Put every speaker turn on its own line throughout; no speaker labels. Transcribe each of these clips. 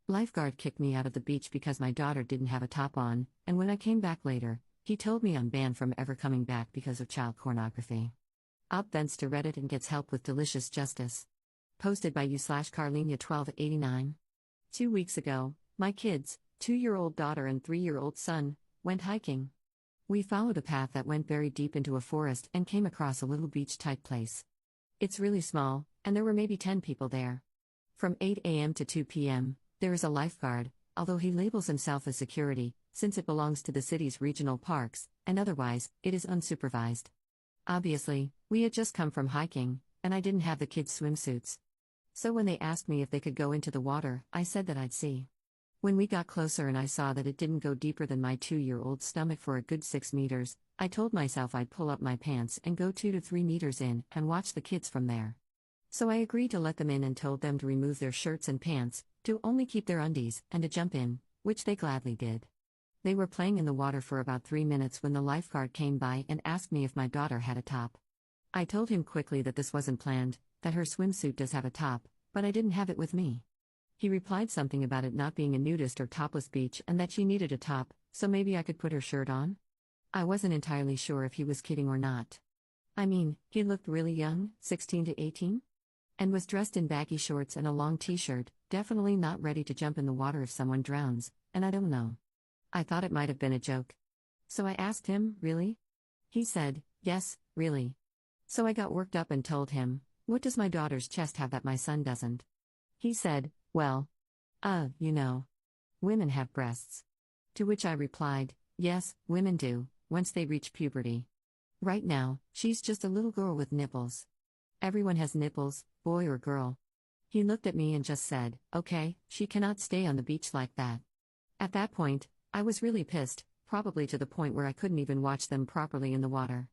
Lifeguard kicked me out of the beach because my daughter didn't have a top on, and when I came back later, he told me I'm banned from ever coming back because of child pornography. Op vents to Reddit and gets help with delicious justice. Posted by u/Carlenia1289. 2 weeks ago, my kids, 2-year-old daughter and 3-year-old son, went hiking. We followed a path that went very deep into a forest and came across a little beach-type place. It's really small, and there were maybe 10 people there. From 8 a.m. to 2 p.m., there is a lifeguard, although he labels himself as security, since it belongs to the city's regional parks, and otherwise, it is unsupervised. Obviously, we had just come from hiking, and I didn't have the kids' swimsuits. So when they asked me if they could go into the water, I said that I'd see. When we got closer and I saw that it didn't go deeper than my 2-year-old stomach for a good 6 meters, I told myself I'd pull up my pants and go 2 to 3 meters in and watch the kids from there. So I agreed to let them in and told them to remove their shirts and pants, to only keep their undies, and to jump in, which they gladly did. They were playing in the water for about 3 minutes when the lifeguard came by and asked me if my daughter had a top. I told him quickly that this wasn't planned, that her swimsuit does have a top, but I didn't have it with me. He replied something about it not being a nudist or topless beach and that she needed a top, so maybe I could put her shirt on? I wasn't entirely sure if he was kidding or not. I mean, he looked really young, 16 to 18? And was dressed in baggy shorts and a long t-shirt, definitely not ready to jump in the water if someone drowns, and I don't know. I thought it might have been a joke. So I asked him, really? He said, yes, really. So I got worked up and told him, what does my daughter's chest have that my son doesn't? He said, well, women have breasts. To which I replied, yes, women do, once they reach puberty. Right now, she's just a little girl with nipples. Everyone has nipples, boy or girl. He looked at me and just said, okay, she cannot stay on the beach like that. At that point, I was really pissed, probably to the point where I couldn't even watch them properly in the water.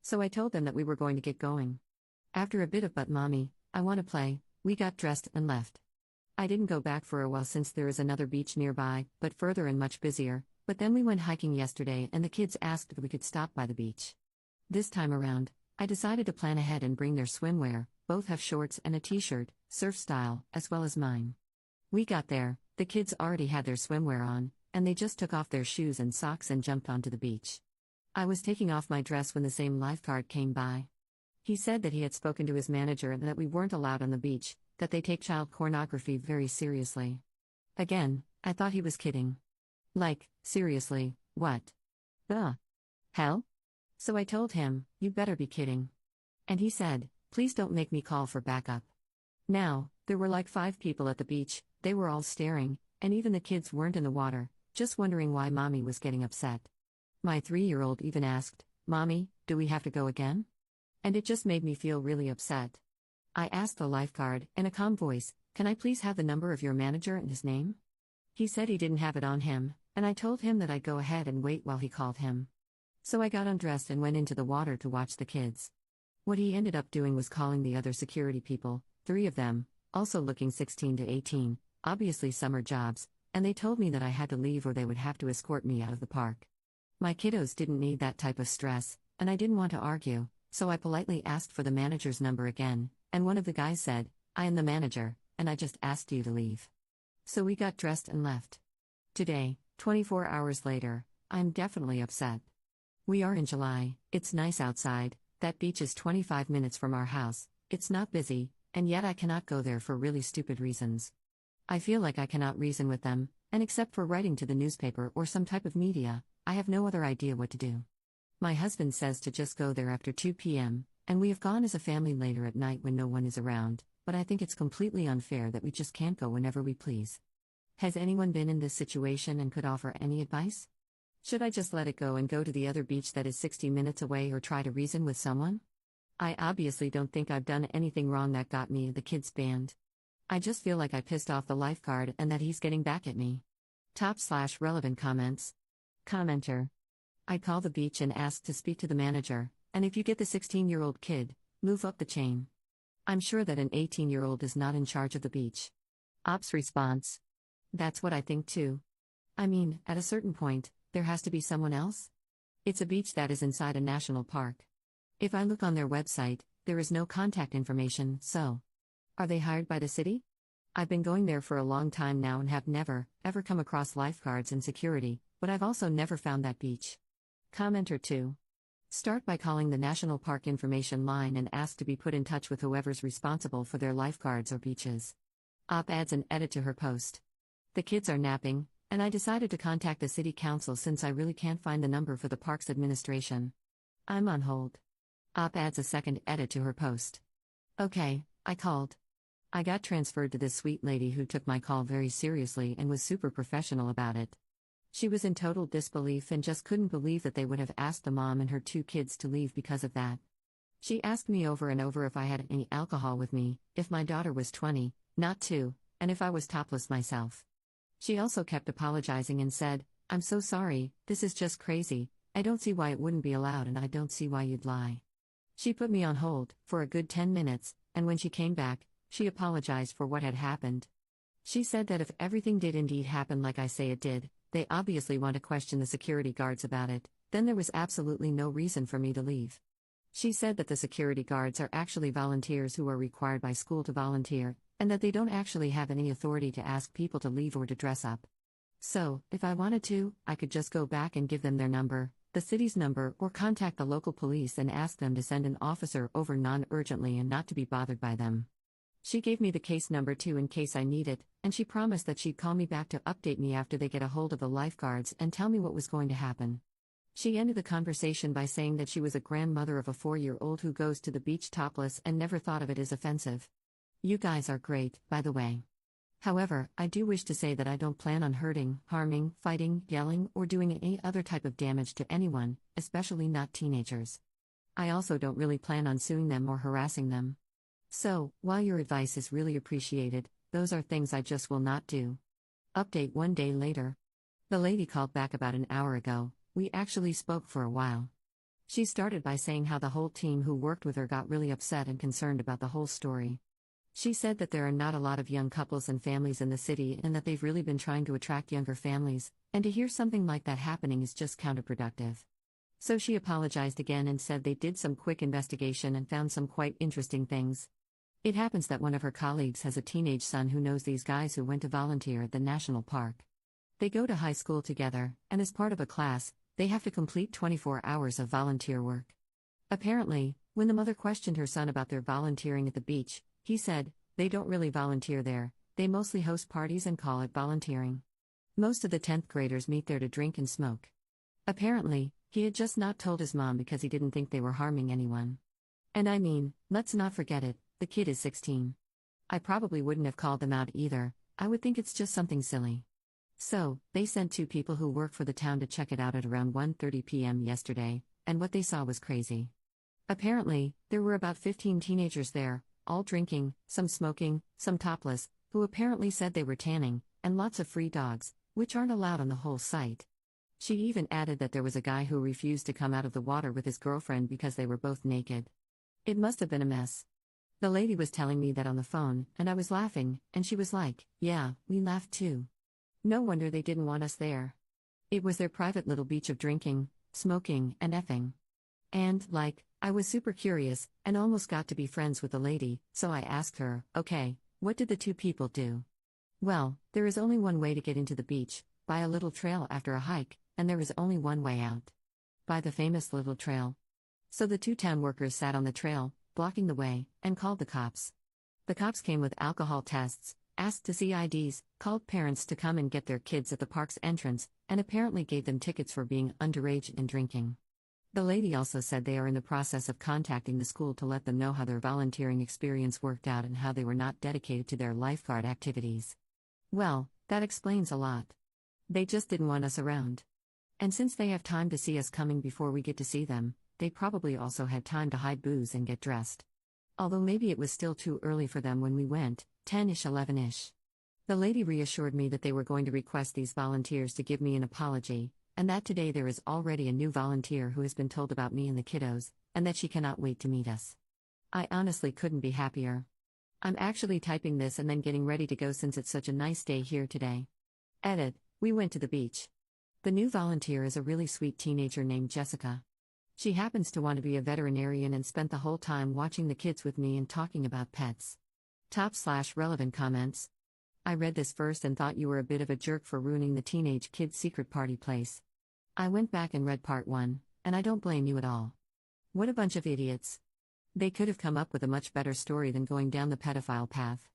So I told them that we were going to get going. After a bit of "but mommy, I want to play," we got dressed and left. I didn't go back for a while since there is another beach nearby, but further and much busier, but then we went hiking yesterday and the kids asked if we could stop by the beach. This time around, I decided to plan ahead and bring their swimwear, both have shorts and a t-shirt, surf style, as well as mine. We got there, the kids already had their swimwear on, and they just took off their shoes and socks and jumped onto the beach. I was taking off my dress when the same lifeguard came by. He said that he had spoken to his manager and that we weren't allowed on the beach, that they take child pornography very seriously. Again, I thought he was kidding. Like, seriously, what the hell? So I told him, you better be kidding. And he said, please don't make me call for backup. Now, there were like 5 people at the beach, they were all staring, and even the kids weren't in the water, just wondering why mommy was getting upset. My 3-year-old even asked, Mommy, do we have to go again? And it just made me feel really upset. I asked the lifeguard, in a calm voice, can I please have the number of your manager and his name? He said he didn't have it on him, and I told him that I'd go ahead and wait while he called him. So I got undressed and went into the water to watch the kids. What he ended up doing was calling the other security people, 3 of them, also looking 16 to 18, obviously summer jobs, and they told me that I had to leave or they would have to escort me out of the park. My kiddos didn't need that type of stress, and I didn't want to argue, so I politely asked for the manager's number again, and one of the guys said, I am the manager, and I just asked you to leave. So we got dressed and left. Today, 24 hours later, I'm definitely upset. We are in July, it's nice outside, that beach is 25 minutes from our house, it's not busy, and yet I cannot go there for really stupid reasons. I feel like I cannot reason with them, and except for writing to the newspaper or some type of media, I have no other idea what to do. My husband says to just go there after 2 p.m., and we have gone as a family later at night when no one is around, but I think it's completely unfair that we just can't go whenever we please. Has anyone been in this situation and could offer any advice? Should I just let it go and go to the other beach that is 60 minutes away or try to reason with someone? I obviously don't think I've done anything wrong that got me the kids banned. I just feel like I pissed off the lifeguard and that he's getting back at me. Top/relevant comments. Commenter. I'd call the beach and ask to speak to the manager, and if you get the 16-year-old kid, move up the chain. I'm sure that an 18-year-old is not in charge of the beach. Ops response. That's what I think too. I mean, at a certain point, there has to be someone else? It's a beach that is inside a national park. If I look on their website, there is no contact information, so. Are they hired by the city? I've been going there for a long time now and have never, ever come across lifeguards and security, but I've also never found that beach. Commenter 2. Start by calling the National Park Information Line and ask to be put in touch with whoever's responsible for their lifeguards or beaches. Op adds an edit to her post. The kids are napping, and I decided to contact the city council since I really can't find the number for the park's administration. I'm on hold. Op adds a second edit to her post. Okay, I called. I got transferred to this sweet lady who took my call very seriously and was super professional about it. She was in total disbelief and just couldn't believe that they would have asked the mom and her 2 kids to leave because of that. She asked me over and over if I had any alcohol with me, if my daughter was 20, not 2, and if I was topless myself. She also kept apologizing and said, "I'm so sorry, this is just crazy, I don't see why it wouldn't be allowed and I don't see why you'd lie." She put me on hold for a good 10 minutes, and when she came back, she apologized for what had happened. She said that if everything did indeed happen like I say it did, they obviously want to question the security guards about it, then there was absolutely no reason for me to leave. She said that the security guards are actually volunteers who are required by school to volunteer, and that they don't actually have any authority to ask people to leave or to dress up. So, if I wanted to, I could just go back and give them their number, the city's number, or contact the local police and ask them to send an officer over non-urgently and not to be bothered by them. She gave me the case number too in case I need it, and she promised that she'd call me back to update me after they get a hold of the lifeguards and tell me what was going to happen. She ended the conversation by saying that she was a grandmother of a 4-year-old who goes to the beach topless and never thought of it as offensive. You guys are great, by the way. However, I do wish to say that I don't plan on hurting, harming, fighting, yelling, or doing any other type of damage to anyone, especially not teenagers. I also don't really plan on suing them or harassing them. So, while your advice is really appreciated, those are things I just will not do. Update 1 day later. The lady called back about an hour ago. We actually spoke for a while. She started by saying how the whole team who worked with her got really upset and concerned about the whole story. She said that there are not a lot of young couples and families in the city and that they've really been trying to attract younger families, and to hear something like that happening is just counterproductive. So she apologized again and said they did some quick investigation and found some quite interesting things. It happens that one of her colleagues has a teenage son who knows these guys who went to volunteer at the national park. They go to high school together, and as part of a class, they have to complete 24 hours of volunteer work. Apparently, when the mother questioned her son about their volunteering at the beach, he said, "They don't really volunteer there, they mostly host parties and call it volunteering. Most of the 10th graders meet there to drink and smoke." Apparently, he had just not told his mom because he didn't think they were harming anyone. And I mean, let's not forget it, the kid is 16. I probably wouldn't have called them out either, I would think it's just something silly. So, they sent 2 people who work for the town to check it out at around 1:30 p.m. yesterday, and what they saw was crazy. Apparently, there were about 15 teenagers there, all drinking, some smoking, some topless, who apparently said they were tanning, and lots of free dogs, which aren't allowed on the whole site. She even added that there was a guy who refused to come out of the water with his girlfriend because they were both naked. It must have been a mess. The lady was telling me that on the phone, and I was laughing, and she was like, "Yeah, we laughed too. No wonder they didn't want us there. It was their private little beach of drinking, smoking, and effing." And, I was super curious, and almost got to be friends with the lady, so I asked her, "Okay, what did the 2 people do?" "Well, there is only one way to get into the beach, by a little trail after a hike, and there is only one way out. By the famous little trail." So the 2 town workers sat on the trail, blocking the way, and called the cops. The cops came with alcohol tests, asked to see IDs, called parents to come and get their kids at the park's entrance, and apparently gave them tickets for being underage and drinking. The lady also said they are in the process of contacting the school to let them know how their volunteering experience worked out and how they were not dedicated to their lifeguard activities. Well, that explains a lot. They just didn't want us around. And since they have time to see us coming before we get to see them, they probably also had time to hide booze and get dressed. Although maybe it was still too early for them when we went, 10-ish, 11-ish. The lady reassured me that they were going to request these volunteers to give me an apology, and that today there is already a new volunteer who has been told about me and the kiddos, and that she cannot wait to meet us. I honestly couldn't be happier. I'm actually typing this and then getting ready to go since it's such a nice day here today. Edit, we went to the beach. The new volunteer is a really sweet teenager named Jessica. She happens to want to be a veterinarian and spent the whole time watching the kids with me and talking about pets. Top/relevant comments. I read this first and thought you were a bit of a jerk for ruining the teenage kid's secret party place. I went back and read part 1, and I don't blame you at all. What a bunch of idiots. They could have come up with a much better story than going down the pedophile path.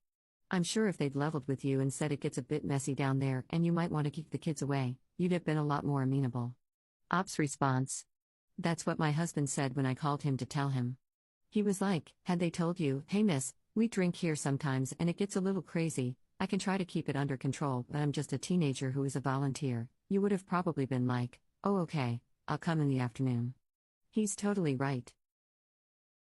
I'm sure if they'd leveled with you and said it gets a bit messy down there and you might want to keep the kids away, you'd have been a lot more amenable. Op's response. That's what my husband said when I called him to tell him. He was like, had they told you, hey miss, we drink here sometimes and it gets a little crazy, I can try to keep it under control but I'm just a teenager who is a volunteer, you would have probably been like, oh okay, I'll come in the afternoon. He's totally right.